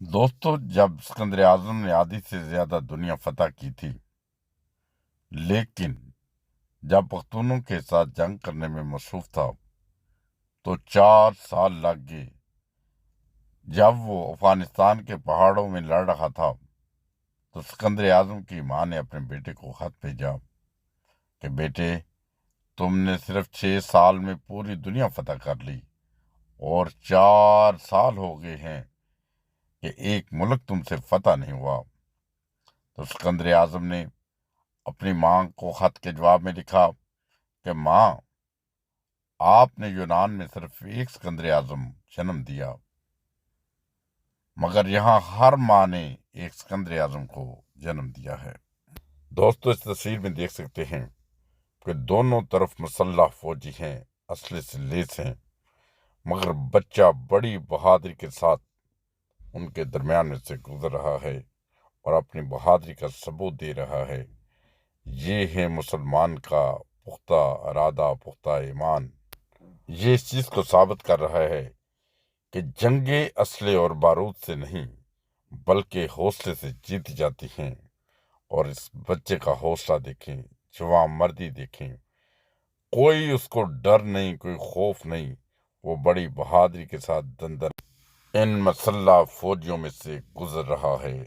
دوستو، جب اسکندر اعظم نے آدھی سے زیادہ دنیا فتح کی تھی، لیکن جب پختونوں کے ساتھ جنگ کرنے میں مصروف تھا تو 4 سال لگ گئے۔ جب وہ افغانستان کے پہاڑوں میں لڑ رہا تھا تو اسکندر اعظم کی ماں نے اپنے بیٹے کو خط بھیجا کہ بیٹے، تم نے صرف 6 سال میں پوری دنیا فتح کر لی اور 4 سال ہو گئے ہیں کہ ایک ملک تم سے فتح نہیں ہوا۔ تو اسکندر اعظم نے اپنی ماں کو خط کے جواب میں لکھا کہ ماں، آپ نے یونان میں صرف ایک اسکندر اعظم جنم دیا، مگر یہاں ہر ماں نے ایک اسکندر اعظم کو جنم دیا ہے۔ دوستو، اس تصویر میں دیکھ سکتے ہیں کہ دونوں طرف مسلح فوجی ہیں، اسلحے سے لیس ہیں، مگر بچہ بڑی بہادری کے ساتھ ان کے درمیان میں سے گزر رہا ہے اور اپنی بہادری کا ثبوت دے رہا ہے۔ یہ ہے مسلمان کا پختہ ارادہ، پختہ ایمان۔ یہ اس چیز کو ثابت کر رہا ہے کہ جنگیں اسلحے اور بارود سے نہیں بلکہ حوصلے سے جیتی جاتی ہیں۔ اور اس بچے کا حوصلہ دیکھیں، جواں مردی دیکھیں، کوئی اس کو ڈر نہیں، کوئی خوف نہیں، وہ بڑی بہادری کے ساتھ دندن ان مسلح فوجیوں میں سے گزر رہا ہے۔